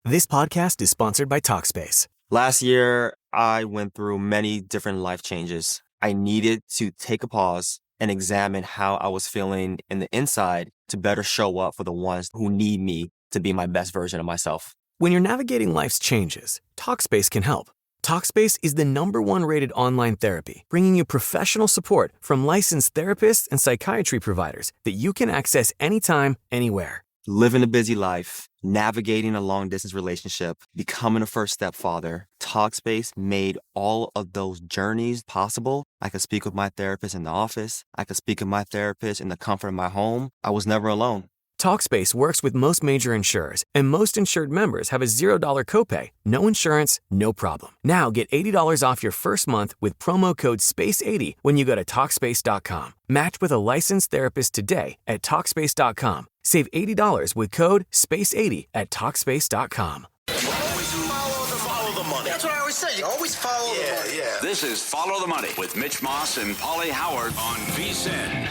This podcast is sponsored by Talkspace. Last year, I went through many different life changes. I needed to take a pause and examine how I was feeling in the inside to better show up for the ones who need me to be my best version of myself. When you're navigating life's changes, Talkspace can help. Talkspace is the #1 rated online therapy, bringing you professional support from licensed therapists and psychiatry providers that you can access anytime, anywhere. Living a busy life, navigating a long-distance relationship, becoming a first-step father, Talkspace made all of those journeys possible. I could speak with my therapist in the office. I could speak with my therapist in the comfort of my home. I was never alone. Talkspace works with most major insurers, and most insured members have a $0 copay. No insurance, no problem. Now get $80 off your first month with promo code SPACE80 when you go to Talkspace.com. Match with a licensed therapist today at Talkspace.com. Save $80 with code SPACE80 at Talkspace.com. Always follow the money. That's what I always say. You always follow the money. Yeah. This is Follow the Money with Mitch Moss and Paulie Howard on VSiN.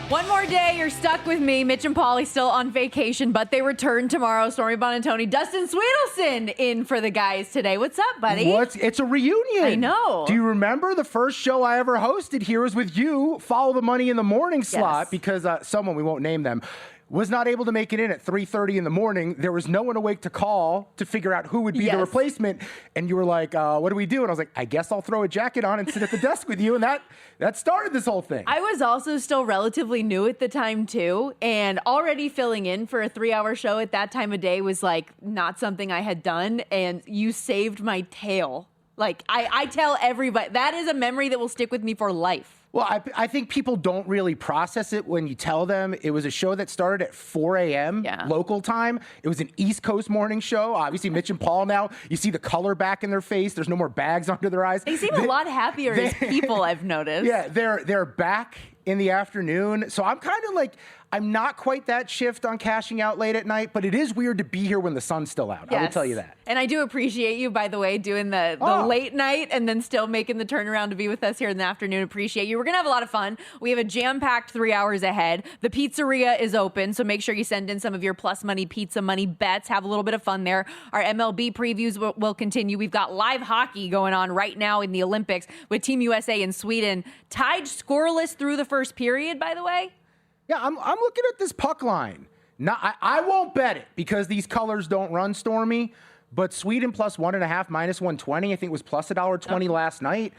One more day, you're stuck with me. Mitch and Paulie still on vacation, but they return tomorrow. Stormy Buonantony, Dustin Sweetelson in for the guys today. What's up, buddy? It's a reunion. I know. Do you remember the first show I ever hosted here was with you, Follow the Money in the morning slot, because someone, we won't name them, was not able to make it in at 3:30 in the morning. There was no one awake to call to figure out who would be the replacement. And you were like, what do we do? And I was like, I guess I'll throw a jacket on and sit at the desk with you. And that started this whole thing. I was also still relatively new at the time, too. And already filling in for a 3-hour show at that time of day was like not something I had done. And you saved my tail. Like, I tell everybody, that is a memory that will stick with me for life. Well, I think people don't really process it when you tell them. It was a show that started at 4 a.m. local time. It was an East Coast morning show. Obviously, Mitch and Paul now, you see the color back in their face. There's no more bags under their eyes. They seem a lot happier as people, I've noticed. Yeah, they're back in the afternoon. So I'm kind of like, I'm not quite that shift on cashing out late at night, but it is weird to be here when the sun's still out. Yes. I will tell you that. And I do appreciate you, by the way, doing the late night and then still making the turnaround to be with us here in the afternoon. Appreciate you. We're going to have a lot of fun. We have a jam-packed 3 hours ahead. The pizzeria is open, so make sure you send in some of your plus money, pizza money bets. Have a little bit of fun there. Our MLB previews will continue. We've got live hockey going on right now in the Olympics with Team USA and Sweden. Tied scoreless through the first period, by the way. Yeah, I'm looking at this puck line. Now, I won't bet it because these colors don't run, Stormy. But Sweden plus 1.5, minus 120. I think it was plus $1.20 last night.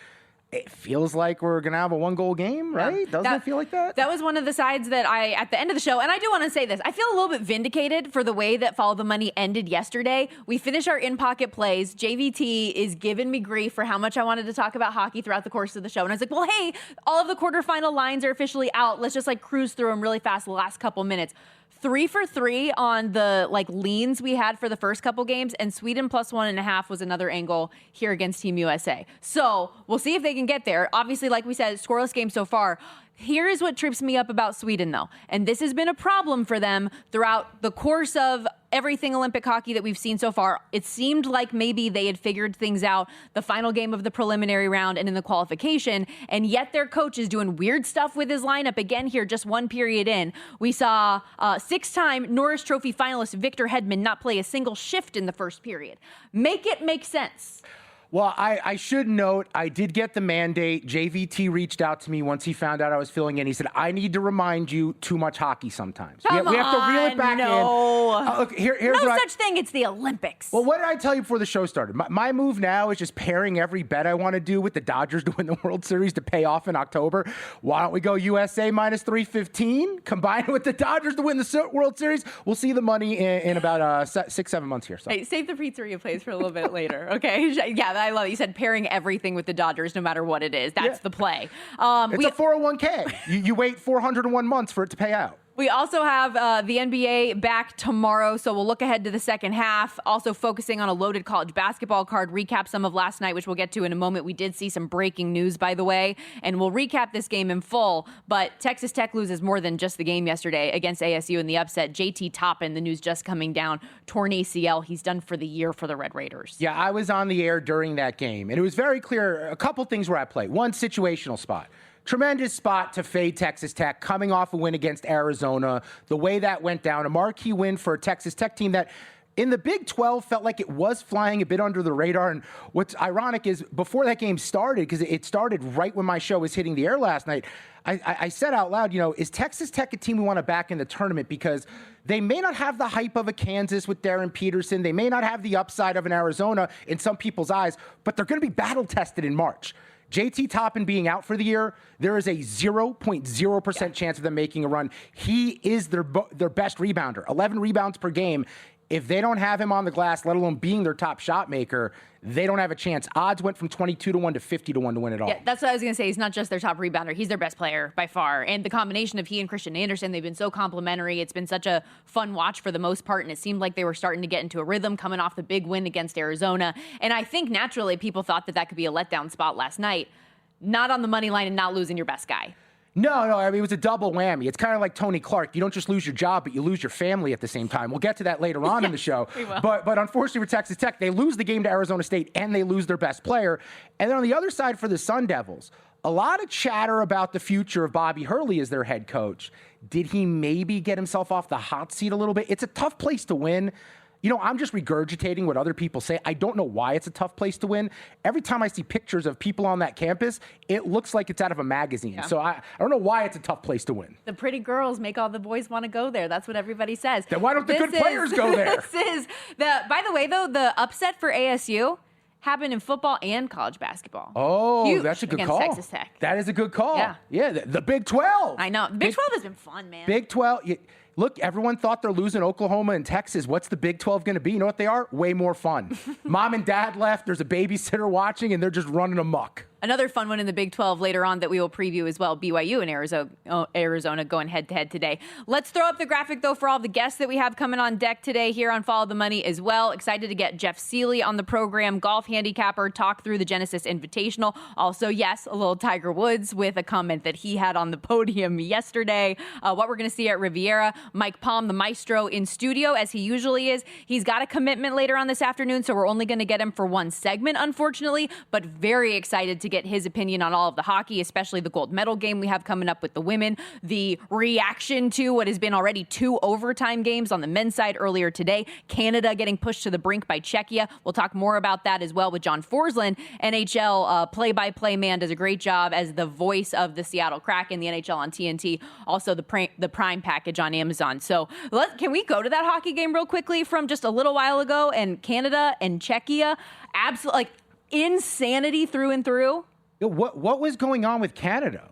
It feels like we're going to have a one-goal game, right? Yeah. Doesn't it feel like that? That was one of the sides that at the end of the show, and I do want to say this, I feel a little bit vindicated for the way that Follow the Money ended yesterday. We finished our in-pocket plays. JVT is giving me grief for how much I wanted to talk about hockey throughout the course of the show. And I was like, well, hey, all of the quarterfinal lines are officially out. Let's just cruise through them really fast the last couple minutes. 3 for 3 on the leans we had for the first couple games, and Sweden plus 1.5 was another angle here against Team USA. So we'll see if they can get there. Obviously, like we said, scoreless game so far. Here is what trips me up about Sweden, though. And this has been a problem for them throughout the course of everything Olympic hockey that we've seen so far. It seemed like maybe they had figured things out the final game of the preliminary round and in the qualification, and yet their coach is doing weird stuff with his lineup again here just one period in. We saw 6-time Norris Trophy finalist Victor Hedman not play a single shift in the first period. Make it make sense. Well, I should note, I did get the mandate. JVT reached out to me once he found out I was filling in. He said, I need to remind you too much hockey sometimes. We have to reel it back in. Look, here's no such thing. It's the Olympics. Well, what did I tell you before the show started? My move now is just pairing every bet I want to do with the Dodgers to win the World Series to pay off in October. Why don't we go USA minus 315, combine it with the Dodgers to win the World Series? We'll see the money in about 6-7 months here. So. Hey, save the pizzeria plays for a little bit later, okay? Yeah, I love it. You said pairing everything with the Dodgers, no matter what it is. That's the play. It's a 401k. You wait 401 months for it to pay out. We also have the NBA back tomorrow, so we'll look ahead to the second half. Also focusing on a loaded college basketball card, recap some of last night, which we'll get to in a moment. We did see some breaking news, by the way, and we'll recap this game in full. But Texas Tech loses more than just the game yesterday against ASU in the upset. JT Toppin, the news just coming down, torn ACL. He's done for the year for the Red Raiders. Yeah, I was on the air during that game, and it was very clear a couple things were at play. One, situational spot. tremendous spot to fade Texas Tech, coming off a win against Arizona. The way that went down, a marquee win for a Texas Tech team that in the Big 12 felt like it was flying a bit under the radar. And what's ironic is before that game started, because it started right when my show was hitting the air last night, I said out loud, is Texas Tech a team we want to back in the tournament? Because they may not have the hype of a Kansas with Darren Peterson. They may not have the upside of an Arizona in some people's eyes, but they're going to be battle tested in March. JT Toppin being out for the year, there is a 0.0% chance of them making a run. He is their best rebounder, 11 rebounds per game. If they don't have him on the glass, let alone being their top shot maker, they don't have a chance. Odds went from 22-1 to 50-1 to win it all. Yeah, that's what I was going to say. He's not just their top rebounder. He's their best player by far. And the combination of he and Christian Anderson, they've been so complimentary. It's been such a fun watch for the most part, and it seemed like they were starting to get into a rhythm coming off the big win against Arizona. And I think naturally people thought that could be a letdown spot last night. Not on the money line and not losing your best guy. No, I mean, it was a double whammy. It's kind of like Tony Clark. You don't just lose your job, but you lose your family at the same time. We'll get to that later on in the show. We will. But unfortunately for Texas Tech, they lose the game to Arizona State and they lose their best player. And then on the other side for the Sun Devils, a lot of chatter about the future of Bobby Hurley as their head coach. Did he maybe get himself off the hot seat a little bit? It's a tough place to win. I'm just regurgitating what other people say. I don't know why it's a tough place to win. Every time I see pictures of people on that campus, it looks like it's out of a magazine. Yeah. So I don't know why it's a tough place to win. The pretty girls make all the boys want to go there. That's what everybody says. Then why don't the good players go there? By the way, though, the upset for ASU happened in football and college basketball. Oh, Huge that's a good against call. Texas Tech. That is a good call. Yeah, the Big 12. I know. Big 12 has been fun, man. Big 12. Look, everyone thought they're losing Oklahoma and Texas. What's the Big 12 going to be? You know what they are? Way more fun. Mom and dad left. There's a babysitter watching, and they're just running amok. Another fun one in the Big 12 later on that we will preview as well, BYU and Arizona going head-to-head today. Let's throw up the graphic, though, for all the guests that we have coming on deck today here on Follow the Money as well. Excited to get Jeff Seeley on the program, golf handicapper, talk through the Genesis Invitational. Also, yes, a little Tiger Woods with a comment that he had on the podium yesterday. What we're going to see at Riviera. Mike Palm, the maestro, in studio, as he usually is. He's got a commitment later on this afternoon, so we're only going to get him for one segment, unfortunately, but very excited to get his opinion on all of the hockey, especially the gold medal game we have coming up with the women, the reaction to what has been already 2 overtime games on the men's side earlier today, Canada getting pushed to the brink by Czechia. We'll talk more about that as well with John Forsland, NHL play-by-play man, does a great job as the voice of the Seattle Kraken, the NHL on TNT, also the Prime package on Amazon. So can we go to that hockey game real quickly from just a little while ago, and Canada and Czechia, absolutely insanity through and through. What was going on with Canada?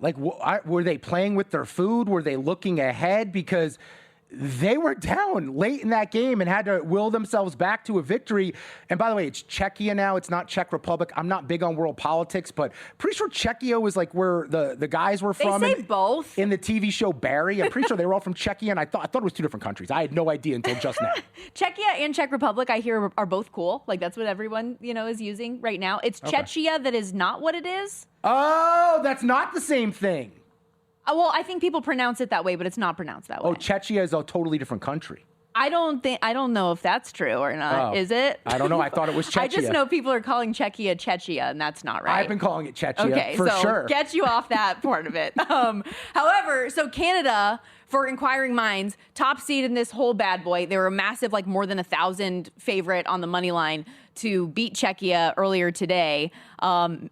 Were they playing with their food? Were they looking ahead? Because they were down late in that game and had to will themselves back to a victory. And by the way, it's Czechia now. It's not Czech Republic. I'm not big on world politics, but pretty sure Czechia was where the guys were from. They say both. In the TV show Barry. I'm pretty sure they were all from Czechia, and I thought it was 2 different countries. I had no idea until just now. Czechia and Czech Republic, I hear, are both cool. That's what everyone, is using right now. It's okay. Czechia that is not what it is. Oh, that's not the same thing. Well, I think people pronounce it that way, but it's not pronounced that way. Oh, Czechia is a totally different country. I don't know if that's true or not. Oh, is it? I don't know. I thought it was Czechia. I just know people are calling Czechia Czechia, and that's not right. I've been calling it Czechia okay, for so sure. Get you off that part of it. However, so Canada, for inquiring minds, top seed in this whole bad boy. They were a massive, more than 1,000 favorite on the money line to beat Czechia earlier today.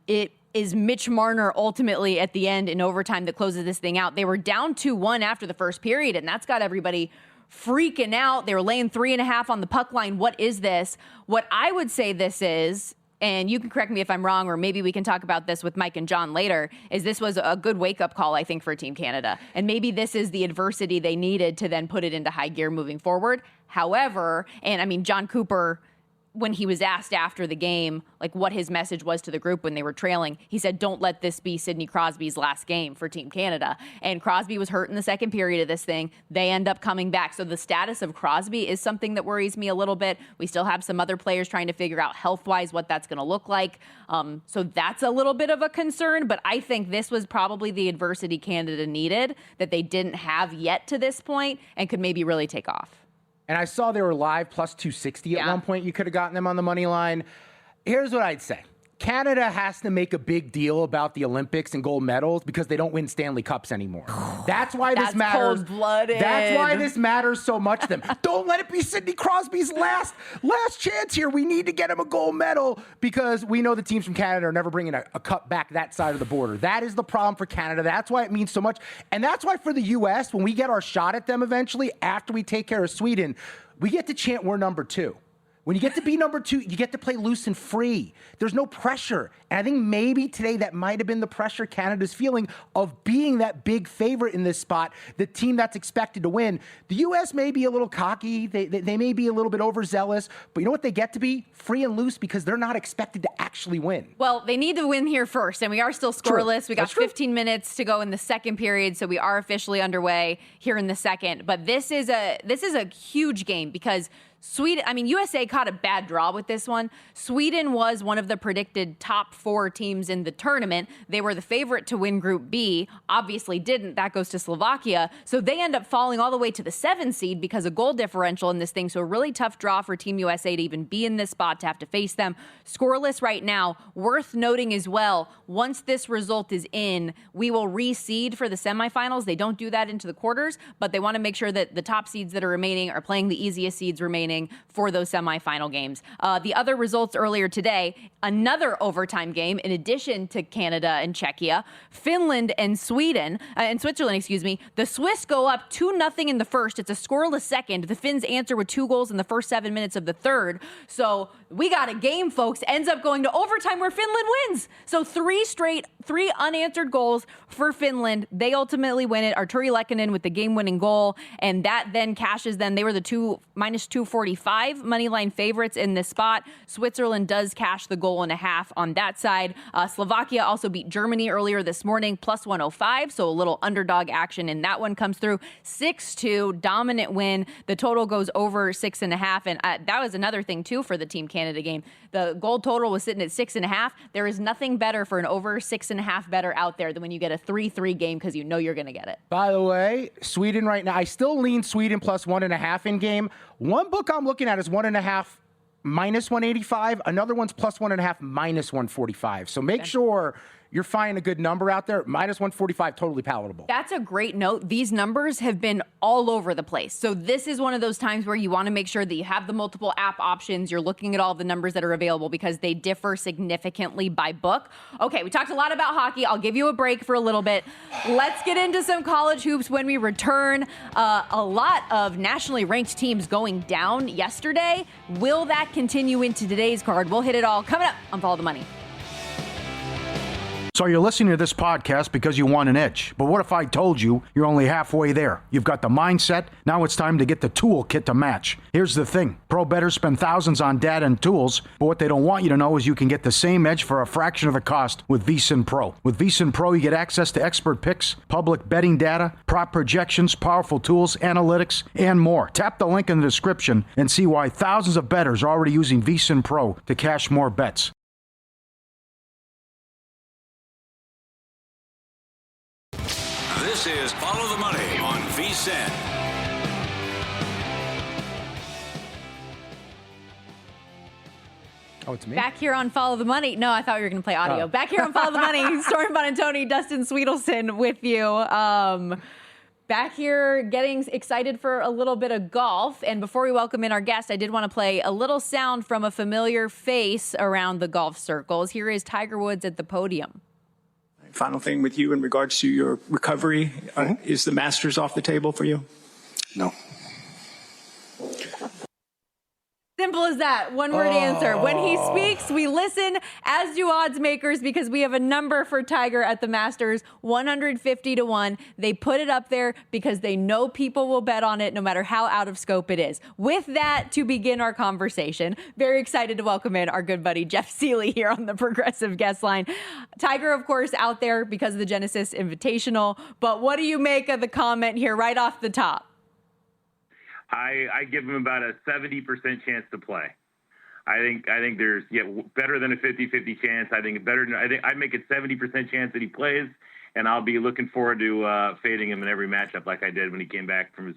It is Mitch Marner ultimately at the end in overtime that closes this thing out. They were down 2-1 after the first period, and that's got everybody freaking out. They were laying 3.5 on the puck line. What is this? What I would say this is, and you can correct me if I'm wrong, or maybe we can talk about this with Mike and John later, is this was a good wake-up call, I think, for Team Canada. And maybe this is the adversity they needed to then put it into high gear moving forward. However, and I mean, John Cooper, when he was asked after the game, what his message was to the group when they were trailing, he said, don't let this be Sidney Crosby's last game for Team Canada. And Crosby was hurt in the second period of this thing. They end up coming back. So the status of Crosby is something that worries me a little bit. We still have some other players trying to figure out health-wise what that's going to look like. So that's a little bit of a concern. But I think this was probably the adversity Canada needed that they didn't have yet to this point and could maybe really take off. And I saw they were live plus 260 at one point. You could have gotten them on the money line. Here's what I'd say. Canada has to make a big deal about the Olympics and gold medals because they don't win Stanley Cups anymore. That's why this matters. Cold-blooded. That's why this matters so much to them. Don't let it be Sidney Crosby's last chance here. We need to get him a gold medal because we know the teams from Canada are never bringing a cup back that side of the border. That is the problem for Canada. That's why it means so much. And that's why for the U.S., when we get our shot at them eventually, after we take care of Sweden, we get to chant we're number 2. When you get to be number 2, you get to play loose and free. There's no pressure. And I think maybe today that might have been the pressure Canada's feeling of being that big favorite in this spot, the team that's expected to win. The U.S. may be a little cocky. They may be a little bit overzealous. But you know what they get to be? Free and loose because they're not expected to actually win. Well, they need to win here first, and we are still scoreless. We got 15 minutes to go in the second period, so we are officially underway here in the second. But this is a huge game because USA caught a bad draw with this one. Sweden was one of the predicted top 4 teams in the tournament. They were the favorite to win Group B. Obviously didn't. That goes to Slovakia. So they end up falling all the way to the 7 seed because of goal differential in this thing. So a really tough draw for Team USA to even be in this spot, to have to face them. Scoreless right now. Worth noting as well, once this result is in, we will reseed for the semifinals. They don't do that into the quarters, but they want to make sure that the top seeds that are remaining are playing the easiest seeds remaining for those semifinal games. The other results earlier today, another overtime game in addition to Canada and Czechia, Finland and Switzerland, The Swiss go up 2-0 in the first. It's a scoreless second. The Finns answer with 2 goals in the first 7 minutes of the third. So we got a game, folks. Ends up going to overtime where Finland wins. So 3 unanswered goals for Finland. They ultimately win it. Arturi Lehkonen with the game-winning goal, and that then cashes them. They were the minus 245 moneyline favorites in this spot. Switzerland does cash the goal and a half on that side. Slovakia also beat Germany earlier this morning, plus 105, so a little underdog action in that one comes through. 6-2, dominant win. The total goes over 6.5, and that was another thing, too, for the Team Canada game. The goal total was sitting at 6.5. There is nothing better for an over 6.5 better out there than when you get a 3-3 game because you know you're going to get it. By the way, Sweden right now, I still lean Sweden plus 1.5 in game. One book I'm looking at is 1.5 minus 185. Another one's plus 1.5 minus 145. So make sure you're finding a good number out there. Minus 145, totally palatable. That's a great note. These numbers have been all over the place. So this is one of those times where you want to make sure that you have the multiple app options. You're looking at all the numbers that are available because they differ significantly by book. Okay, we talked a lot about hockey. I'll give you a break for a little bit. Let's get into some college hoops when we return. A lot of nationally ranked teams going down yesterday. Will that continue into today's card? We'll hit it all coming up on Follow the Money. So you're listening to this podcast because you want an edge. But what if I told you you're only halfway there? You've got the mindset. Now it's time to get the toolkit to match. Here's the thing. Pro bettors spend thousands on data and tools, but what they don't want you to know is you can get the same edge for a fraction of the cost with VSiN Pro. With VSiN Pro, you get access to expert picks, public betting data, prop projections, powerful tools, analytics, and more. Tap the link in the description and see why thousands of bettors are already using VSiN Pro to cash more bets. This is Follow the Money on VSiN. Oh, it's me? Back here on Follow the Money. No, I thought we were going to play audio. Back here on Follow the Money. Stormy Buonantony, Dustin Sweetelson with you. Back here getting excited for a little bit of golf. And before we welcome in our guest, I did want to play a little sound from a familiar face around the golf circles. Here is Tiger Woods at the podium. Final thing with you in regards to your recovery. Is the Masters off the table for you? No. Simple as that. One word answer. When he speaks, we listen, as do odds makers, because we have a number for Tiger at the Masters, 150-1. They put it up there because they know people will bet on it no matter how out of scope it is. With that, to begin our conversation, very excited to welcome in our good buddy Jeff Seeley here on the Progressive Guest Line. Tiger, of course, out there because of the Genesis Invitational. But what do you make of the comment here right off the top? I give him about a 70% chance to play. I think there's better than a 50-50 chance. I think I'd make it 70% chance that he plays, and I'll be looking forward to fading him in every matchup like I did when he came back from his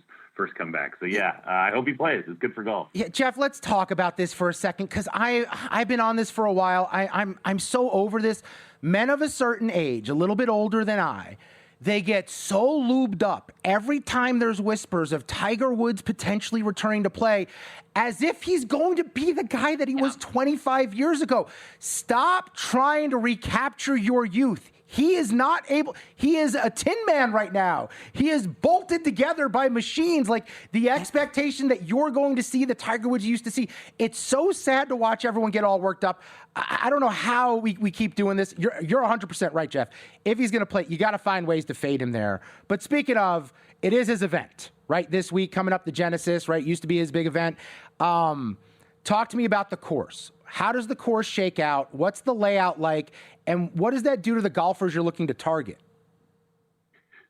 comeback. So yeah, I hope he plays. It's good for golf. Yeah, Jeff, let's talk about this for a second, because I've been on this for a while. I'm so over this. Men of a certain age, a little bit older than I, they get so lubed up every time there's whispers of Tiger Woods potentially returning to play, as if he's going to be the guy that he was 25 years ago. Stop trying to recapture your youth. He is not able. He is a tin man right now. He is bolted together by machines. Like, the expectation that you're going to see the Tiger Woods you used to see. It's so sad to watch everyone get all worked up. I don't know how we keep doing this. You're 100% right, Jeff. If he's going to play, you got to find ways to fade him there. But speaking of, it is his event, right? This week coming up, the Genesis, right? Used to be his big event. Talk to me about the course. How does the course shake out? What's the layout like? And what does that do to the golfers you're looking to target?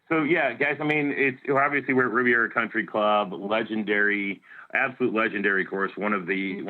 So, yeah, guys, I mean, obviously we're at Riviera Country Club, legendary, absolute legendary course, one of the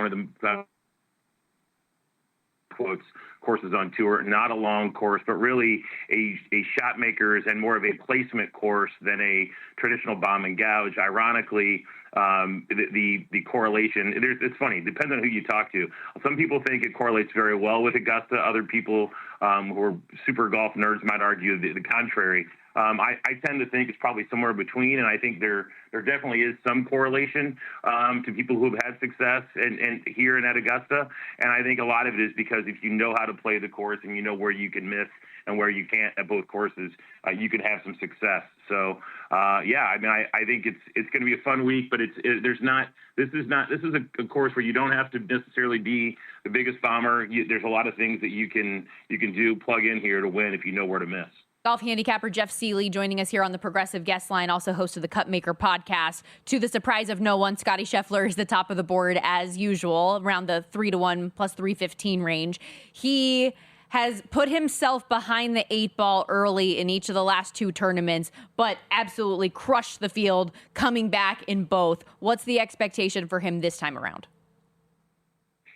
quotes courses on tour, not a long course, but really a shot makers and more of a placement course than a traditional bomb and gouge. Ironically, the correlation, it's funny, it depends on who you talk to. Some people think it correlates very well with Augusta. Other people who are super golf nerds might argue the contrary. I tend to think it's probably somewhere between, and I think there definitely is some correlation to people who have had success and here and at Augusta. And I think a lot of it is because if you know how to play the course and you know where you can miss and where you can't at both courses, you can have some success. So yeah, I mean, I think it's going to be a fun week, but this is a course where you don't have to necessarily be the biggest bomber. There's a lot of things that you can do, plug in here to win if you know where to miss. Golf handicapper Jeff Seeley joining us here on the Progressive Guest Line, also host of the Cupmaker podcast. To the surprise of no one, Scottie Scheffler is the top of the board as usual, around the 3-1 plus 315 range. He has put himself behind the 8 ball early in each of the last 2 tournaments, but absolutely crushed the field coming back in both. What's the expectation for him this time around?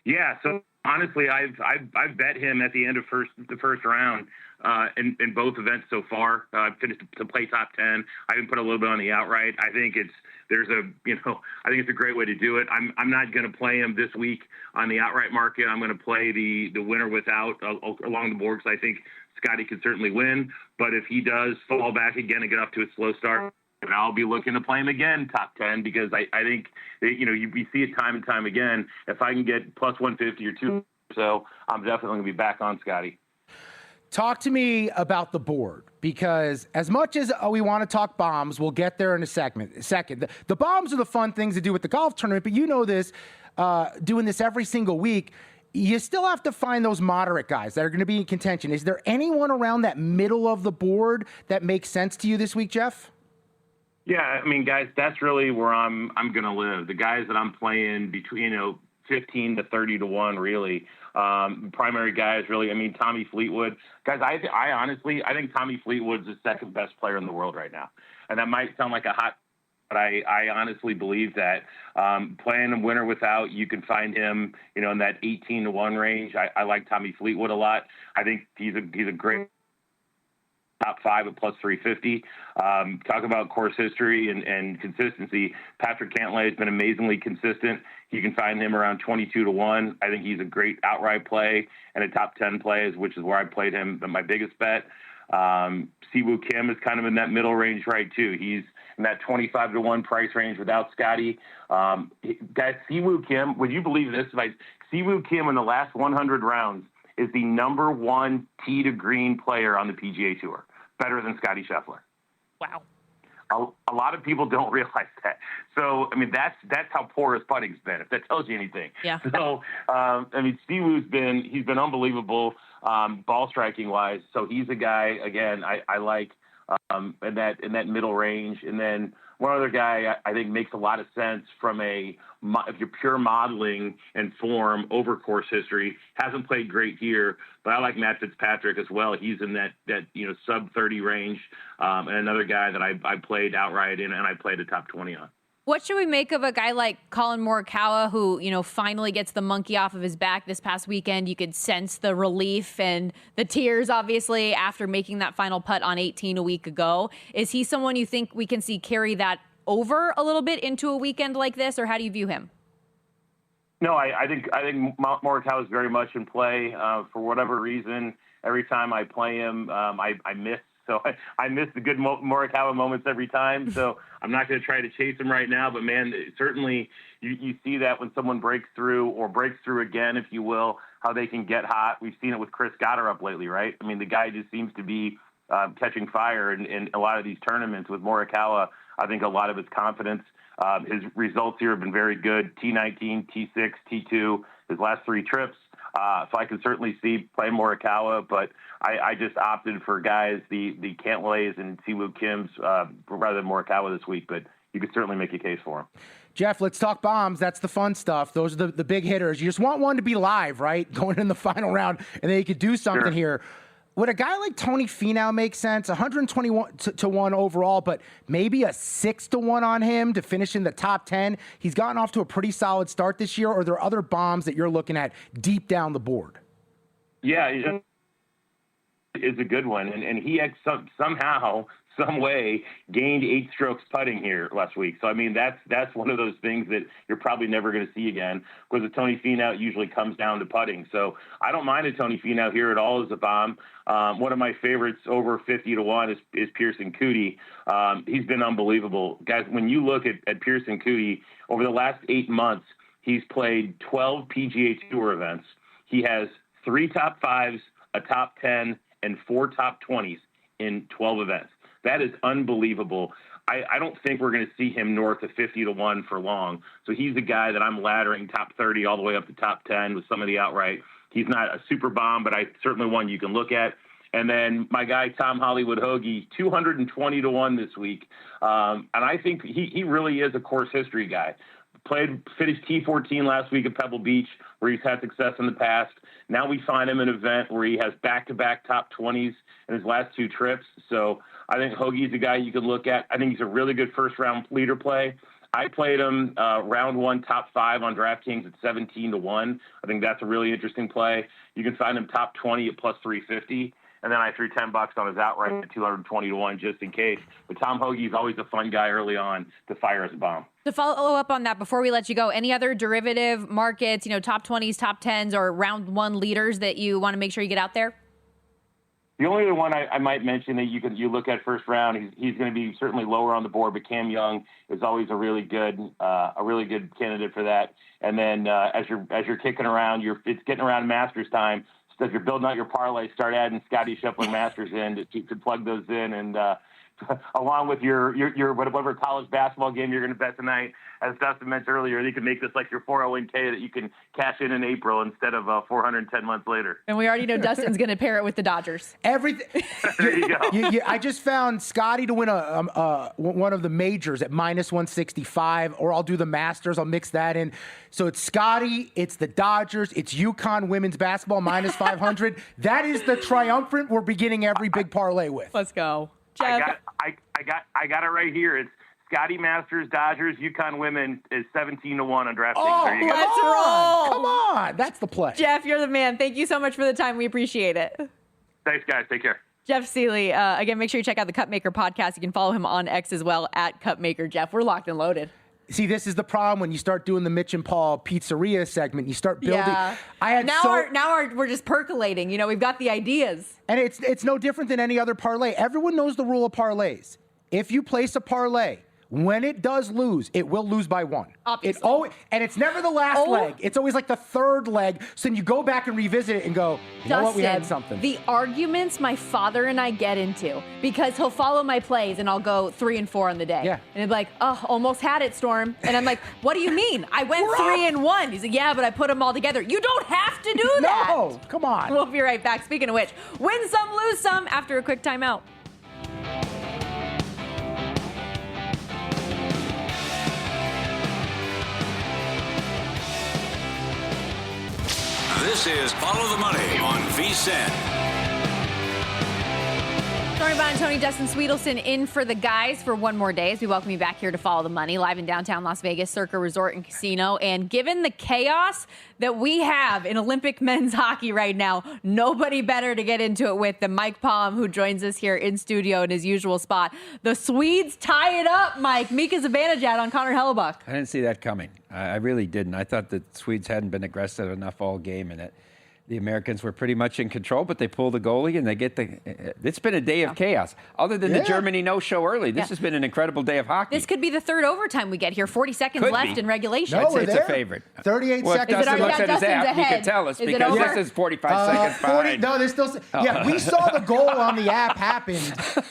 Yeah, so honestly, I've bet him at the end of the first round in both events so far. I've finished to play top 10. I even put a little bit on the outright. I think it's a great way to do it. I'm not going to play him this week on the outright market. I'm going to play the winner without along the board, because I think Scottie could certainly win. But if he does fall back again and get off to a slow start, I'll be looking to play him again top 10, because I think that, we see it time and time again. If I can get plus 150 or 2, so I'm definitely going to be back on Scottie. Talk to me about the board, because as much as we want to talk bombs, we'll get there in a second. The bombs are the fun things to do with the golf tournament, but you know this, doing this every single week, you still have to find those moderate guys that are going to be in contention. Is there anyone around that middle of the board that makes sense to you this week, Jeff? Yeah, I mean, guys, that's really where I'm going to live. The guys that I'm playing between, 15 to 30 to 1, really. Primary guys, really. I mean, Tommy Fleetwood. Guys, I honestly think Tommy Fleetwood's the second best player in the world right now. And that might sound like a hot, but I honestly believe that playing a winner without, you can find him, in that 18 to 1 range. I like Tommy Fleetwood a lot. I think he's a great top 5 at plus 350. Talk about course history and consistency. Patrick Cantlay has been amazingly consistent. You can find him around 22 to 1. I think he's a great outright play and a top 10 play, which is where I played him my biggest bet. Siwoo Kim is kind of in that middle range, right, too. He's in that 25 to 1 price range without Scottie. Guys, Siwoo Kim, would you believe this? Siwoo Kim in the last 100 rounds is the number 1 tee to green player on the PGA Tour, better than Scottie Scheffler. Wow. A lot of people don't realize that. So, I mean, that's how poor his putting's been, if that tells you anything. Yeah. So, I mean, Siwoo's he's been unbelievable ball striking wise. So he's a guy, again, I like in that middle range. And then one other guy I think makes a lot of sense from if you're pure modeling and form over course history, hasn't played great here, but I like Matt Fitzpatrick as well. He's in that sub 30 range, and another guy that I played outright in and I played a top 20 on. What should we make of a guy like Colin Morikawa, who, finally gets the monkey off of his back this past weekend? You could sense the relief and the tears, obviously, after making that final putt on 18 a week ago. Is he someone you think we can see carry that over a little bit into a weekend like this, or how do you view him? No, I think Morikawa is very much in play. For whatever reason, every time I play him, I miss. So I miss the good Morikawa moments every time. So I'm not going to try to chase him right now. But, man, certainly you see that when someone breaks through again, if you will, how they can get hot. We've seen it with Chris Gotterup lately, right? I mean, the guy just seems to be catching fire in a lot of these tournaments. With Morikawa, I think a lot of his confidence. His results here have been very good. T19, T6, T2, his last 3 trips. So I can certainly see playing Morikawa, but I just opted for guys, the Cantlays and Siwoo Kims, rather than Morikawa this week, but you could certainly make a case for him. Jeff, let's talk bombs. That's the fun stuff. Those are the big hitters. You just want one to be live, right? Going in the final round, and then you could do something here. Would a guy like Tony Finau make sense? 121 to 1 overall, but maybe a 6 to 1 on him to finish in the top 10. He's gotten off to a pretty solid start this year. Or are there other bombs that you're looking at deep down the board? Yeah, it's a good one. And he had somehow, some way, gained 8 strokes putting here last week. So, I mean, that's one of those things that you're probably never going to see again. Because with Tony Finau, it usually comes down to putting. So I don't mind a Tony Finau here at all as a bomb. One of my favorites over 50 to 1 is Pearson Coody. He's been unbelievable. Guys, when you look at Pearson Coody, over the last 8 months, he's played 12 PGA Tour events. He has 3 top 5s, a top 10, and 4 top 20s in 12 events. That is unbelievable. I don't think we're going to see him north of 50 to 1 for long. So he's a guy that I'm laddering top 30 all the way up to top 10 with some of the outright. He's not a super bomb, but certainly one you can look at. And then my guy, Tom Hollywood Hoagie, 220 to 1 this week. And I think he really is a course history guy. Finished T14 last week at Pebble Beach, where he's had success in the past. Now we find him an event where he has back-to-back top 20s in his last 2 trips. So I think Hoagie's a guy you can look at. I think he's a really good first-round leader play. I played him round 1, top 5 on DraftKings at 17 to 1. I think that's a really interesting play. You can find him top 20 at plus 350. And then I threw $10 on his outright at 220 to 1 just in case. But Tom Hoagie's always a fun guy early on to fire as a bomb. To follow up on that, before we let you go, any other derivative markets, top 20s, top 10s, or round 1 leaders that you want to make sure you get out there? The only other one I might mention that you look at first round, he's going to be certainly lower on the board, but Cam Young is always a really good candidate for that. And then as you're kicking around, it's getting around Masters time. So if you're building out your parlay, start adding Scotty Scheffler Masters in to plug those in, and along with your whatever college basketball game you're going to bet tonight. As Dustin mentioned earlier, you can make this like your 401k that you can cash in April instead of 410 months later. And we already know Dustin's going to pair it with the Dodgers. Everything. There you go. I just found Scotty to win one of the majors at minus 165, or I'll do the Masters. I'll mix that in. So it's Scotty, it's the Dodgers, it's UConn women's basketball minus 500. That is the triumphant we're beginning every big parlay with. Let's go. Jeff. I got it right here. It's Scotty Masters, Dodgers, UConn women is 17 to 1 on DraftKings. Oh, there you go. Let's roll. Come on. That's the play. Jeff, you're the man. Thank you so much for the time. We appreciate it. Thanks, guys. Take care. Jeff Seeley. Again, make sure you check out the Cupmaker podcast. You can follow him on X as well at Cupmaker Jeff. We're locked and loaded. See, this is the problem when you start doing the Mitch and Paul pizzeria segment. You start building. Yeah. We're just percolating. We've got the ideas. And it's no different than any other parlay. Everyone knows the rule of parlays. If you place a parlay, when it does lose, it will lose by 1. Obviously. And it's never the last leg. It's always like the third leg. So then you go back and revisit it and go, you know what, we had something. The arguments my father and I get into, because he'll follow my plays and I'll go 3 and 4 on the day. Yeah. And he'll be like, oh, almost had it, Storm. And I'm like, what do you mean? I went 3 and 1. He's like, yeah, but I put them all together. You don't have to do that. No, come on. We'll be right back. Speaking of which, win some, lose some after a quick timeout. This is Follow the Money on VSiN. Stormy Bond and Tony Dustin Sweetelson in for the guys for one more day as we welcome you back here to Follow the Money, live in downtown Las Vegas, Circa Resort and Casino. And given the chaos that we have in Olympic men's hockey right now, nobody better to get into it with than Mike Palm, who joins us here in studio in his usual spot. The Swedes tie it up, Mike. Mika Zibanejad on Connor Hellebuck. I didn't see that coming. I really didn't. I thought the Swedes hadn't been aggressive enough all game, and the Americans were pretty much in control, but they pull the goalie and they get it's been a day of chaos. Other than the Germany no-show early, this has been an incredible day of hockey. This could be the third overtime we get here. 40 seconds left in regulation. No, I'd say it's a favorite. 38 seconds. If Dustin looks at his app, he can tell us because this is 45 seconds behind. No, there's still. Yeah, we saw the goal on the app happen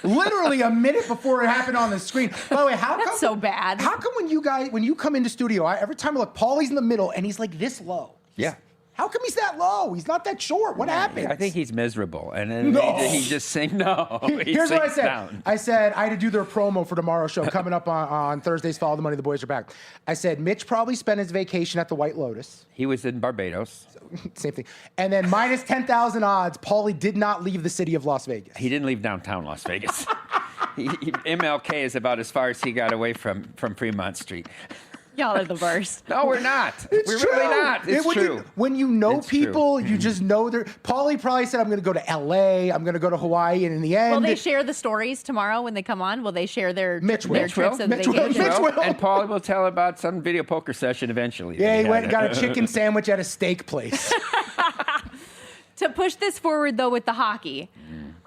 literally a minute before it happened on the screen. By the way, That's so bad. How come when you come into studio, every time I look, Paulie's in the middle and he's like this low? Yeah. How come he's that low? He's not that short. What happened? I think he's miserable, and then he just saying no. Here's what I said. Down. I said I had to do their promo for tomorrow's show coming up on Thursday's Follow the Money. The boys are back. I said Mitch probably spent his vacation at the White Lotus. He was in Barbados. Same thing. And then minus 10,000 odds, Paulie did not leave the city of Las Vegas. He didn't leave downtown Las Vegas. MLK is about as far as he got away from Fremont Street. Y'all are the worst. No, we're not. It's we're true. really not. It's true. When you know it's people, you just know they're. Paulie probably said, I'm going to go to L.A., I'm going to go to Hawaii, and in the end. Will they share the stories tomorrow when they come on? Will they share their trips of the Mitch vacation? will. And Paulie will tell about some video poker session eventually. Yeah, he went and got a chicken sandwich at a steak place. To push this forward, though, with the hockey,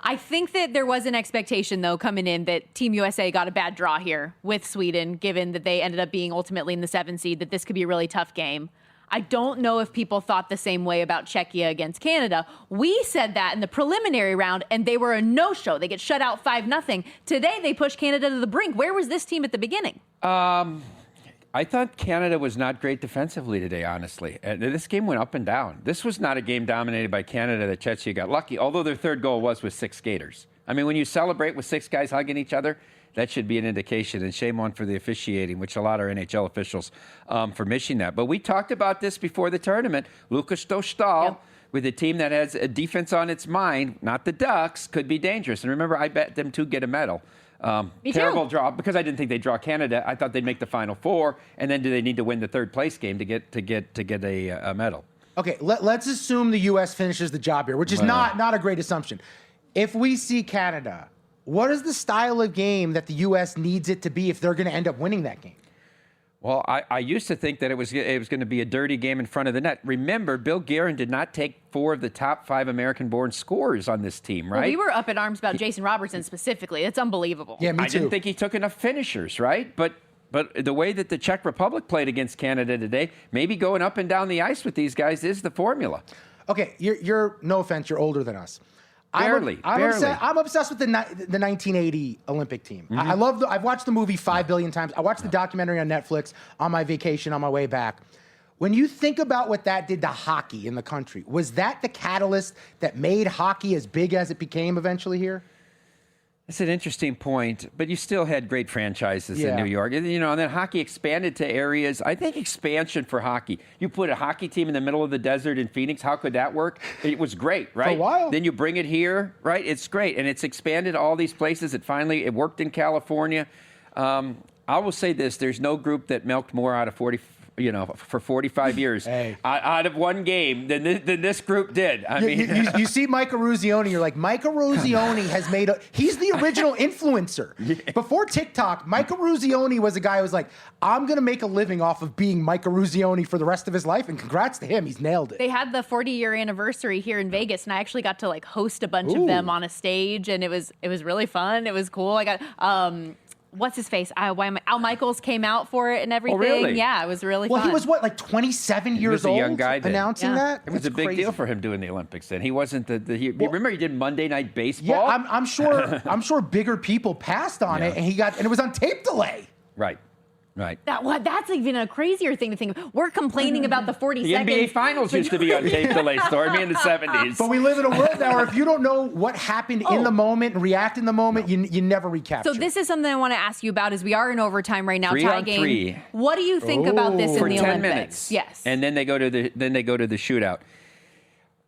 I think that there was an expectation, though, coming in that Team USA got a bad draw here with Sweden, given that they ended up being ultimately in the 7th seed, that this could be a really tough game. I don't know if people thought the same way about Czechia against Canada. We said that in the preliminary round, and they were a no-show. They get shut out 5-0. Today, they pushed Canada to the brink. Where was this team at the beginning? I thought Canada was not great defensively today, honestly. This game went up and down. This was not a game dominated by Canada that Czechia got lucky, although their third goal was with 6 skaters. I mean, when you celebrate with 6 guys hugging each other, that should be an indication, and shame on for the officiating, which a lot of NHL officials for missing that. But we talked about this before the tournament. Lukas Dostal, with a team that has a defense on its mind, not the Ducks, could be dangerous. And remember, I bet them to get a medal. Terrible draw because I didn't think they'd draw Canada. I thought they'd make the Final Four, and then do they need to win the third place game to get a medal? Okay, let's assume the U.S. finishes the job here, which is not a great assumption. If we see Canada, what is the style of game that the U.S. needs it to be if they're going to end up winning that game? Well, I used to think that it was going to be a dirty game in front of the net. Remember, Bill Guerin did not take 4 of the top 5 American-born scorers on this team, right? Well, we were up in arms about Jason Robertson specifically. It's unbelievable. Yeah, me too. I didn't think he took enough finishers, right? But the way that the Czech Republic played against Canada today, maybe going up and down the ice with these guys is the formula. Okay, you're no offense, you're older than us. Barely. I'm obsessed with the 1980 Olympic team. Mm-hmm. I've watched the movie 5 billion times. I watched the documentary on Netflix on my vacation on my way back. When you think about what that did to hockey in the country, was that the catalyst that made hockey as big as it became eventually here? That's an interesting point, but you still had great franchises in New York. And then hockey expanded to areas. I think expansion for hockey. You put a hockey team in the middle of the desert in Phoenix, how could that work? It was great, right? For a while. Then you bring it here, right? It's great. And it's expanded to all these places. It worked in California. I will say this, there's no group that milked more out of for 45 years out of one game than this group did. I mean, you see Mike Eruzione, you're like, Mike Eruzione has made he's the original influencer. Yeah. Before TikTok, Mike Eruzione was a guy who was like, I'm going to make a living off of being Mike Eruzione for the rest of his life, and congrats to him. He's nailed it. They had the 40-year anniversary here in Vegas, and I actually got to host a bunch of them on a stage, and it was really fun. It was cool. I got what's his face? Al Michaels came out for it and everything. Oh, really? Yeah, it was really fun. Well, he was 27 years old? He was a young guy then. Announcing that? It was a big deal for him doing the Olympics then. He wasn't remember he did Monday Night Baseball? Yeah, I'm sure bigger people passed on it, and it was on tape delay. Right. Right. That's even a crazier thing to think of. We're complaining about the 40 seconds. The NBA Finals used to be on tape delay, Stormy, in the 70s. But we live in a world now where if you don't know what happened in the moment and react in the moment, you never recapture. So this is something I want to ask you about as we are in overtime right now, 3 tie on game. 3. What do you think about this in for the 10 Olympics? minutes. Yes. And then they go to the shootout.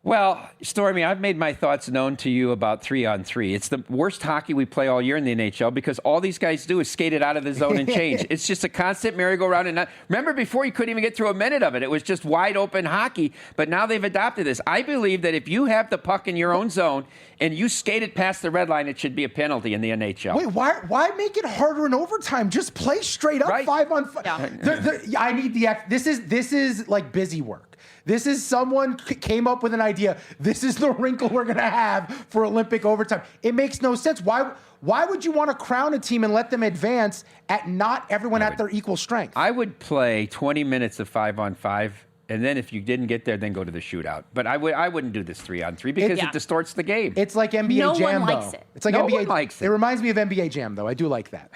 Well, Stormy, I've made my thoughts known to you about 3-on-3. It's the worst hockey we play all year in the NHL because all these guys do is skate it out of the zone and change. It's just a constant merry-go-round. And remember, before you couldn't even get through a minute of it. It was just wide-open hockey. But now they've adopted this. I believe that if you have the puck in your own zone and you skate it past the red line, it should be a penalty in the NHL. Wait, why make it harder in overtime? Just play straight up 5-on-5. Yeah. I need the This is like busy work. This is someone came up with an idea. This is the wrinkle we're going to have for Olympic overtime. It makes no sense. Why would you want to crown a team and let them advance at not everyone at their equal strength? I would play 20 minutes of 5-on-5, and then if you didn't get there, then go to the shootout. But I wouldn't do this 3-on-3 because it distorts the game. It's like NBA Jam, one likes it. It's like no NBA. One likes it. It reminds me of NBA Jam, though. I do like that.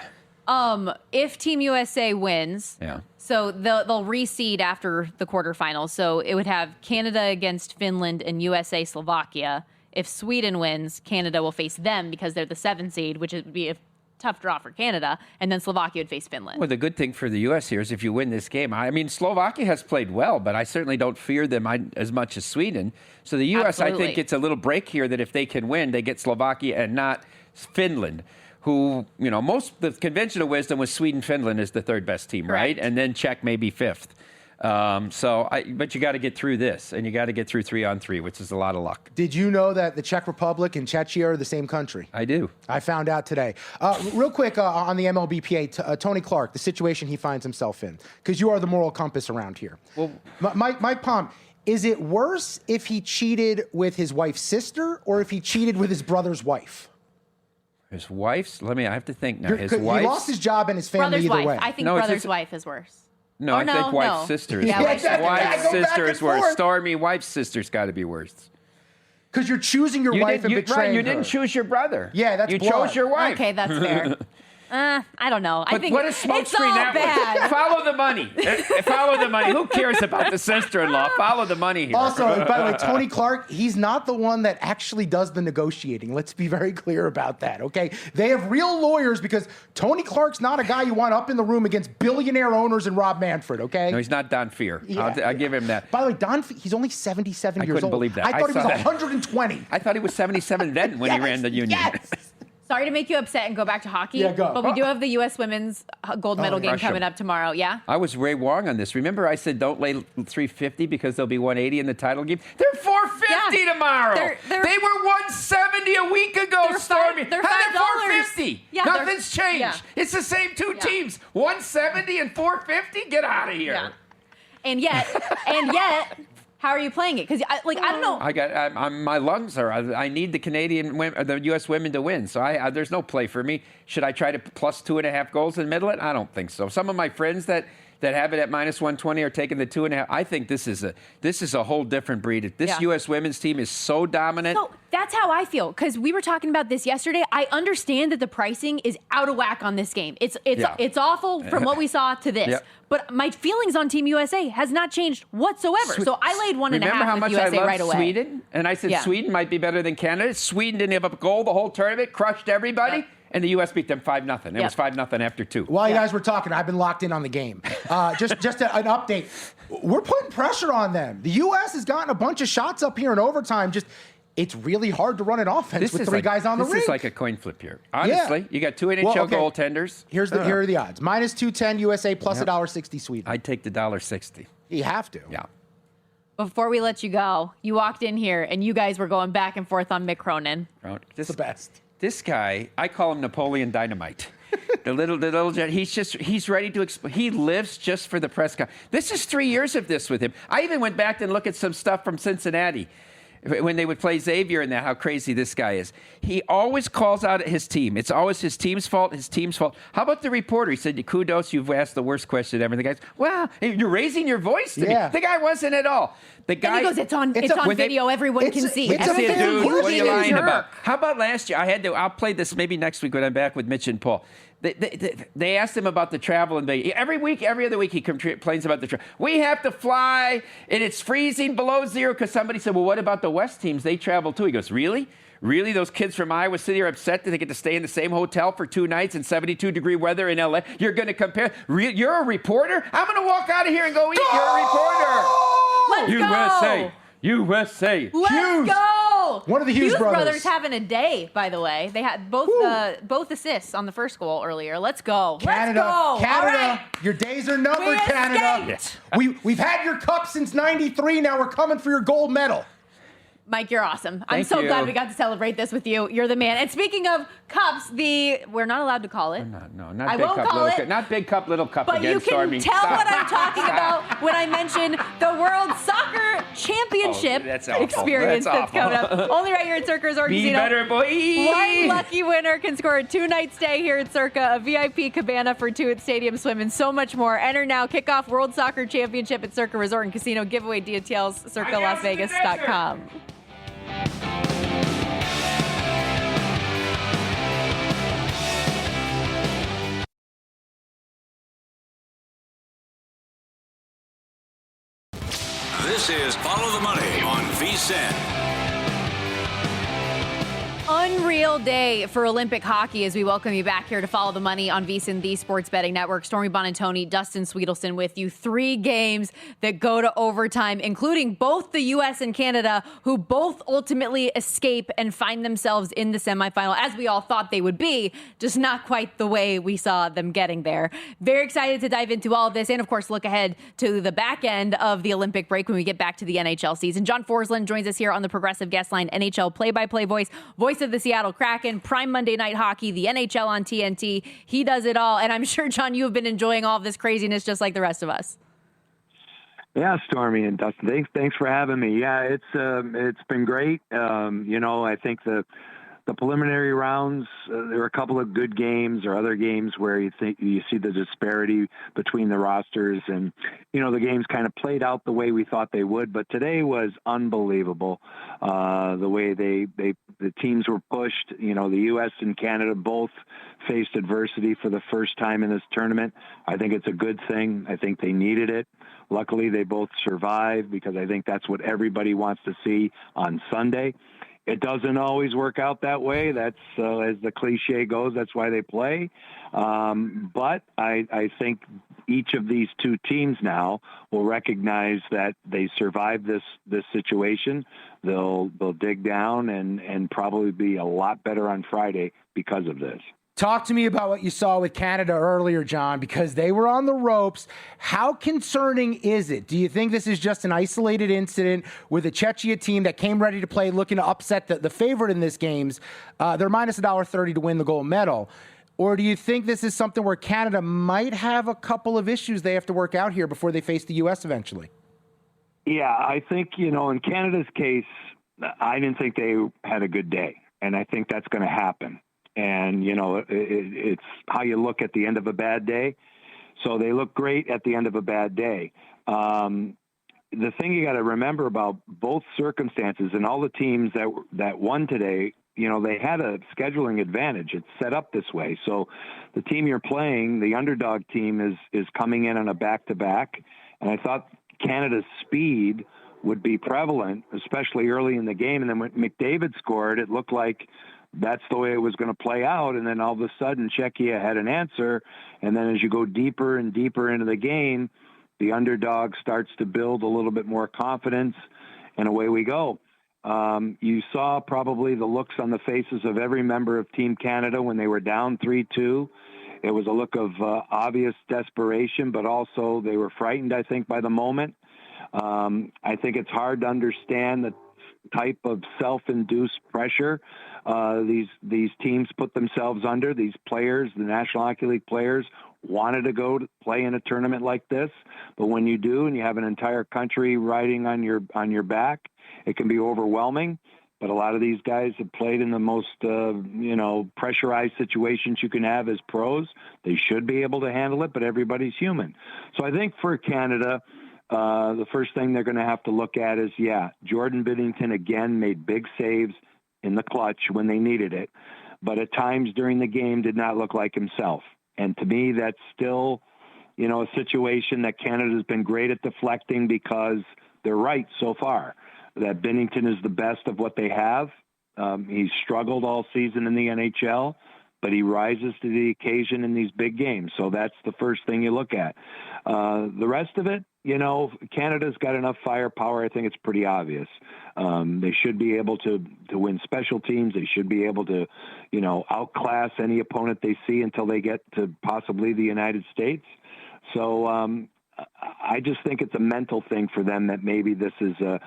If Team USA wins, so they'll reseed after the quarterfinals. So it would have Canada against Finland and USA Slovakia. If Sweden wins, Canada will face them because they're the 7th seed, which would be a tough draw for Canada, and then Slovakia would face Finland. Well, the good thing for the U.S. here is if you win this game, I mean, Slovakia has played well, but I certainly don't fear them as much as Sweden. So the U.S., I think, gets a little break here that if they can win, they get Slovakia and not Finland, who, the conventional wisdom was Sweden-Finland is the 3rd best team, right? And then Czech maybe 5th. But you got to get through this, and you got to get through 3-on-3, which is a lot of luck. Did you know that the Czech Republic and Czechia are the same country? I do. I found out today. Real quick on the MLBPA, Tony Clark, the situation he finds himself in, because you are the moral compass around here. Well, Mike Palm, is it worse if he cheated with his wife's sister or if he cheated with his brother's wife? His wife's? I have to think now. His wife. He lost his job and his family brother's either wife. way. I think brother's wife is worse. No, I think wife's sister is worse. Wife's sister is worse. Stormy, wife's sister's got to be worse. Because you're choosing your wife and betraying her. You didn't choose your brother. Yeah, that's You blood. chose your wife. Okay, that's fair. I don't know. I think what a smoke it's screen all that bad. was. Follow the money. Follow the money. Who cares about the sister-in-law? Follow the money here. Also, by the way, Tony Clark, he's not the one that actually does the negotiating. Let's be very clear about that, okay? They have real lawyers because Tony Clark's not a guy you want up in the room against billionaire owners and Rob Manfred, okay? No, he's not Don Fear. I'll give him that. By the way, Don, he's only 77 years old. I couldn't believe that. I thought he was 120. I thought he was 77 then when he ran the union. Yes. Sorry to make you upset and go back to hockey, Yeah, go. but we do have the U.S. women's gold medal game coming up tomorrow, yeah? I was way wrong on this. Remember I said don't lay 350 because there'll be 180 in the title game? They're 450 tomorrow. They were 170 a week ago, Stormy. They're How $5. 450? Yeah, Nothing's changed. Yeah. It's the same two teams. 170 and 450? Get out of here. Yeah. And yet, how are you playing it? Because I don't know. My lungs are. I need the U.S. women to win. So there's no play for me. Should I try to plus 2.5 goals and middle it? I don't think so. Some of my friends that have it at minus 120 are taking the 2.5. I think this is a whole different breed. This U.S. women's team is so dominant. So that's how I feel, because we were talking about this yesterday. I understand that the pricing is out of whack on this game. It's awful from what we saw to this. Yeah. But my feelings on Team USA has not changed whatsoever. So I laid 1.5 Remember how with much USA I right loved away. Sweden? And I said Sweden might be better than Canada. Sweden didn't have a goal the whole tournament, crushed everybody. And the U.S. beat them 5-0. It was 5-0 after 2. While you guys were talking, I've been locked in on the game. Just an update. We're putting pressure on them. The U.S. has gotten a bunch of shots up here in overtime. It's really hard to run an offense with three guys on the rink. This is like a coin flip here. Honestly, you got 2 NHL goaltenders. Here are the odds. Minus 210 USA plus $1.60 Sweden. I'd take the $1.60. You have to. Yeah. Before we let you go, you walked in here and you guys were going back and forth on Mick Cronin. It's the best. This guy, I call him Napoleon Dynamite. the little jet. He's ready to he lives just for the press conference. This is 3 years of this with him. I even went back and looked at some stuff from Cincinnati when they would play Xavier and that, how crazy this guy is. He always calls out at his team. It's always his team's fault, How about the reporter? He said, kudos, you've asked the worst question ever. And the guy's, wow, you're raising your voice to me. The guy wasn't at all. The guy, and he goes, it's on video, everyone can see. Dude, what are you lying about? How about last year? I'll play this maybe next week when I'm back with Mitch and Paul. They asked him about the travel, and every other week he complains about the travel. We have to fly, and it's freezing below zero because somebody said, well, what about the West teams? They travel too. He goes, really? Really? Those kids from Iowa City are upset that they get to stay in the same hotel for 2 nights in 72-degree weather in L.A.? You're going to compare? You're a reporter? I'm going to walk out of here and go eat. You're a reporter. Let's USA. USA. Let's Hughes. go! One of the Hughes brothers having a day, by the way. They had both assists on the first goal earlier. Let's go. Canada, Let's go. Canada, All right. your days are numbered, We Canada. escaped. We've had your cup since '93. Now we're coming for your gold medal. Mike, you're awesome. I'm Thank so you. glad we got to celebrate this with you. You're the man. And speaking of cups, we're not allowed to call it. Not I big won't cup, call little it. cup. Not big cup, little cup But again, you can Stormy. tell Stop. what I'm talking about when I mention the World Soccer Championship Oh, that's awful. experience That's that's coming awful. up. Only right here at Circa Resort Be Casino. better, boy. One lucky winner can score a 2-night stay here at Circa, a VIP cabana for 2 at Stadium Swim, and so much more. Enter now. Kick off World Soccer Championship at Circa Resort and Casino. Giveaway details, circalasvegas.com. This is Follow the Money on VSiN. Unreal day for Olympic hockey as we welcome you back here to Follow the Money on VSiN, the Sports Betting Network. Stormy Buonantony, Dustin Sweetelson with you. 3 games that go to overtime, including both the U.S. and Canada, who both ultimately escape and find themselves in the semifinal, as we all thought they would be, just not quite the way we saw them getting there. Very excited to dive into all of this and, of course, look ahead to the back end of the Olympic break when we get back to the NHL season. John Forsland joins us here on the Progressive Guest Line, NHL play-by-play voice of the Seattle Kraken, prime Monday Night Hockey, the NHL on TNT. He does it all. And I'm sure, John, you have been enjoying all of this craziness just like the rest of us. Yeah, Stormy and Dustin, thanks for having me. Yeah, it's been great. I think the preliminary rounds, there are a couple of good games or other games where you see the disparity between the rosters, and the games kind of played out the way we thought they would. But today was unbelievable, the way the teams were pushed. The U.S. and Canada both faced adversity for the first time in this tournament. I think it's a good thing. I think they needed it. Luckily, they both survived, because I think that's what everybody wants to see on Sunday. It doesn't always work out that way. That's as the cliche goes. That's why they play. But I think each of these 2 teams now will recognize that they survived this situation. They'll dig down and probably be a lot better on Friday because of this. Talk to me about what you saw with Canada earlier, John, because they were on the ropes. How concerning is it? Do you think this is just an isolated incident with a Czechia team that came ready to play, looking to upset the favorite in this games? They're minus $1.30 to win the gold medal. Or do you think this is something where Canada might have a couple of issues they have to work out here before they face the U.S. eventually? Yeah, I think, in Canada's case, I didn't think they had a good day. And I think that's going to happen. And, it's how you look at the end of a bad day. So they look great at the end of a bad day. The thing you got to remember about both circumstances and all the teams that won today, they had a scheduling advantage. It's set up this way. So the team you're playing, the underdog team, is coming in on a back-to-back. And I thought Canada's speed would be prevalent, especially early in the game. And then when McDavid scored, it looked like that's the way it was going to play out. And then all of a sudden, Czechia had an answer. And then as you go deeper and deeper into the game, the underdog starts to build a little bit more confidence, and away we go. You saw probably the looks on the faces of every member of Team Canada when they were down 3-2. It was a look of obvious desperation, but also they were frightened, I think, by the moment. I think it's hard to understand the type of self-induced pressure these teams put themselves under. These players, the National Hockey League players, wanted to go to play in a tournament like this, but when you do and you have an entire country riding on your back, it can be overwhelming. But a lot of these guys have played in the most pressurized situations you can have as pros. They should be able to handle it, but everybody's human. So I think for Canada, the first thing they're going to have to look at is, Jordan Binnington again made big saves in the clutch when they needed it, but at times during the game did not look like himself. And to me, that's still, a situation that Canada's been great at deflecting, because they're right so far that Binnington is the best of what they have. He's struggled all season in the NHL, but he rises to the occasion in these big games. So that's the first thing you look at. The rest of it, Canada's got enough firepower. I think it's pretty obvious. They should be able to win special teams. They should be able to, outclass any opponent they see until they get to possibly the United States. So I just think it's a mental thing for them that maybe this is a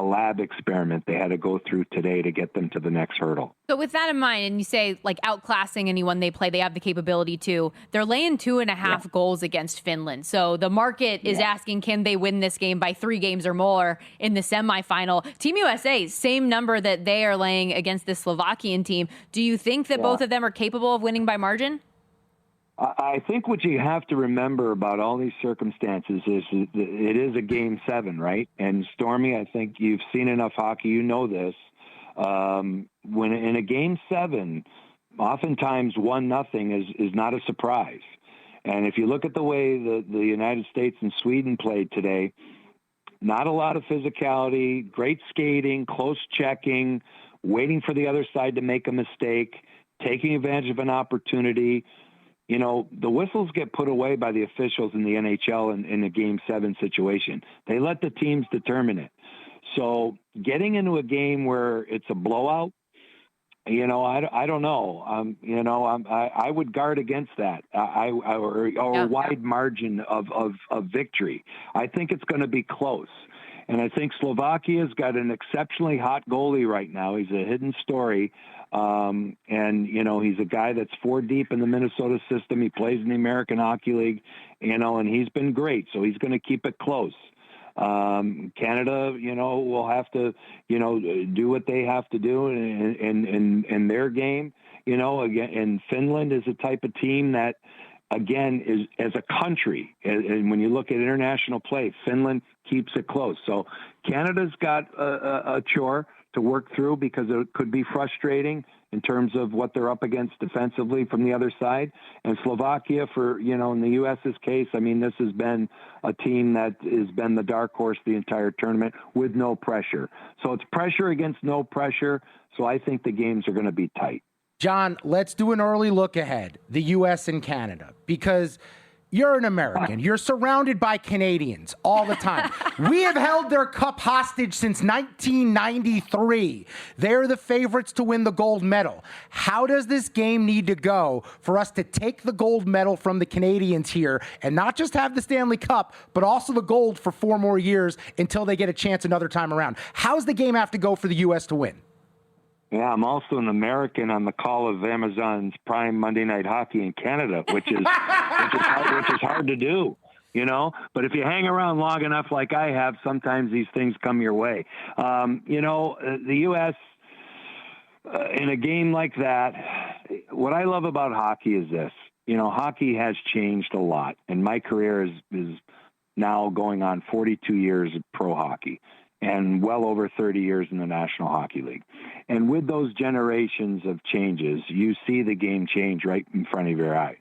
lab experiment they had to go through today to get them to the next hurdle. So with that in mind, and you say like outclassing anyone they play, they have the capability to. They're laying 2.5 goals against Finland. So the market is asking, can they win this game by 3 games or more in the semifinal? Team USA, same number that they are laying against the Slovakian team. Do you think that both of them are capable of winning by margin? I think what you have to remember about all these circumstances is it is a Game 7, right? And Stormy, I think you've seen enough hockey, you know this. When in a Game 7, oftentimes 1-0 is not a surprise. And if you look at the way the United States and Sweden played today, not a lot of physicality, great skating, close checking, waiting for the other side to make a mistake, taking advantage of an opportunity. The whistles get put away by the officials in the NHL in a Game 7 situation. They let the teams determine it. So getting into a game where it's a blowout, I don't know. I would guard against that. Or a wide margin of victory. I think it's going to be close. And I think Slovakia's got an exceptionally hot goalie right now. He's a hidden story. And, he's a guy that's 4 deep in the Minnesota system. He plays in the American Hockey League, and he's been great. So he's going to keep it close. Canada, will have to, do what they have to do in their game. Again, and Finland is a type of team that, again, is as a country, and when you look at international play, Finland keeps it close. So Canada's got a chore to work through because it could be frustrating in terms of what they're up against defensively from the other side. And Slovakia, for, in the U.S.'s case, I mean, this has been a team that has been the dark horse the entire tournament with no pressure. So it's pressure against no pressure. So I think the games are going to be tight. John, let's do an early look ahead, the U.S. and Canada, because you're an American. You're surrounded by Canadians all the time. We have held their cup hostage since 1993. They're the favorites to win the gold medal. How does this game need to go for us to take the gold medal from the Canadians here and not just have the Stanley Cup, but also the gold for 4 more years until they get a chance another time around? How's the game have to go for the U.S. to win? Yeah, I'm also an American on the call of Amazon's Prime Monday Night Hockey in Canada, which is hard to do, But if you hang around long enough, like I have, sometimes these things come your way. The U.S. In a game like that, what I love about hockey is this. Hockey has changed a lot, and my career is now going on 42 years of pro hockey and well over 30 years in the National Hockey League. And with those generations of changes, you see the game change right in front of your eyes.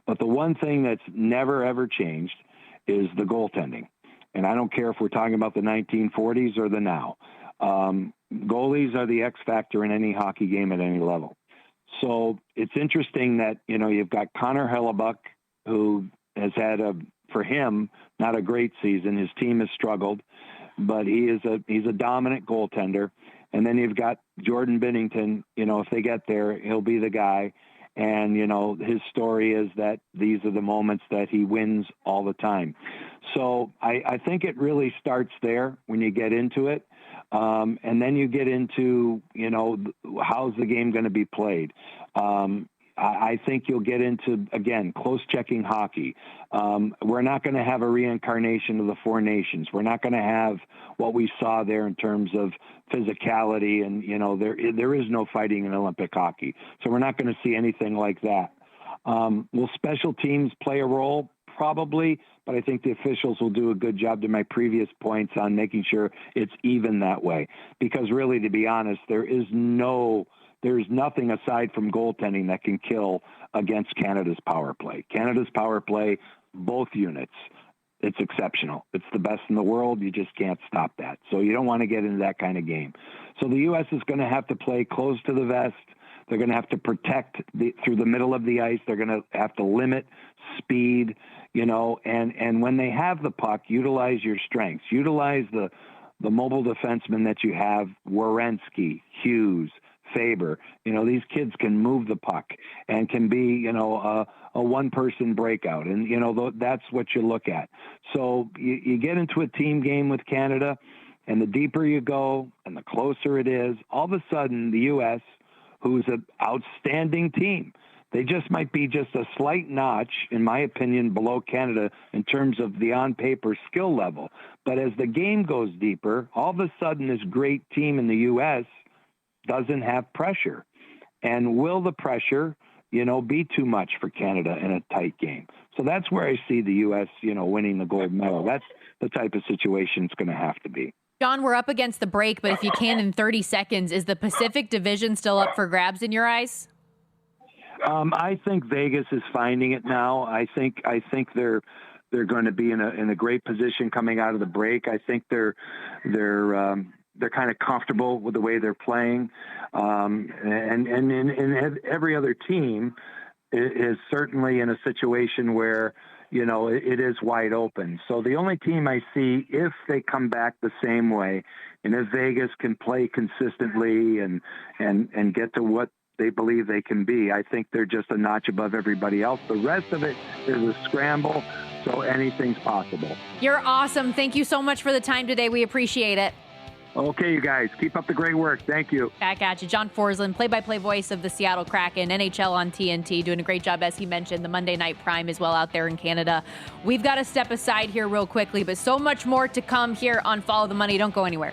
But the one thing that's never, ever changed is the goaltending. And I don't care if we're talking about the 1940s or the now. Goalies are the X factor in any hockey game at any level. So it's interesting that, you've got Connor Hellebuyck, who has had for him, not a great season. His team has struggled, but he's a dominant goaltender. And then you've got Jordan Binnington. If they get there, he'll be the guy. And, his story is that these are the moments that he wins all the time. So I think it really starts there when you get into it. And then you get into, how's the game going to be played? I think you'll get into, again, close checking hockey. We're not going to have a reincarnation of the 4 nations. We're not going to have what we saw there in terms of physicality. And, there is no fighting in Olympic hockey. So we're not going to see anything like that. Will special teams play a role? Probably. But I think the officials will do a good job, to my previous points, on making sure it's even that way. Because really, to be honest, there's nothing aside from goaltending that can kill against Canada's power play. Canada's power play, both units, it's exceptional. It's the best in the world. You just can't stop that. So you don't want to get into that kind of game. So the U.S. is going to have to play close to the vest. They're going to have to protect through the middle of the ice. They're going to have to limit speed, and when they have the puck, utilize your strengths. Utilize the mobile defensemen that you have, Werenski, Hughes, Faber. These kids can move the puck and can be, a one-person breakout. And, that's what you look at. So you get into a team game with Canada, and the deeper you go and the closer it is, all of a sudden the U.S., who's an outstanding team, they just might be just a slight notch, in my opinion, below Canada in terms of the on-paper skill level. But as the game goes deeper, all of a sudden this great team in the U.S. doesn't have pressure. And will the pressure, be too much for Canada in a tight game? So that's where I see the U.S., winning the gold medal. That's the type of situation it's going to have to be. John, we're up against the break, but if you can in 30 seconds, is the Pacific Division still up for grabs in your eyes? I think Vegas is finding it now. I think they're going to be in a great position coming out of the break. I think they're kind of comfortable with the way they're playing, and every other team is certainly in a situation where it is wide open. So the only team I see, if they come back the same way, and if Vegas can play consistently and get to what they believe they can be, I think they're just a notch above everybody else. The rest of it is a scramble, so anything's possible. You're awesome. Thank you so much for the time today. We appreciate it. Okay, you guys, keep up the great work. Thank you. Back at you. John Forsland, play-by-play voice of the Seattle Kraken, NHL on TNT, doing a great job, as he mentioned, the Monday Night Prime as well out there in Canada. We've got to step aside here real quickly, but so much more to come here on Follow the Money. Don't go anywhere.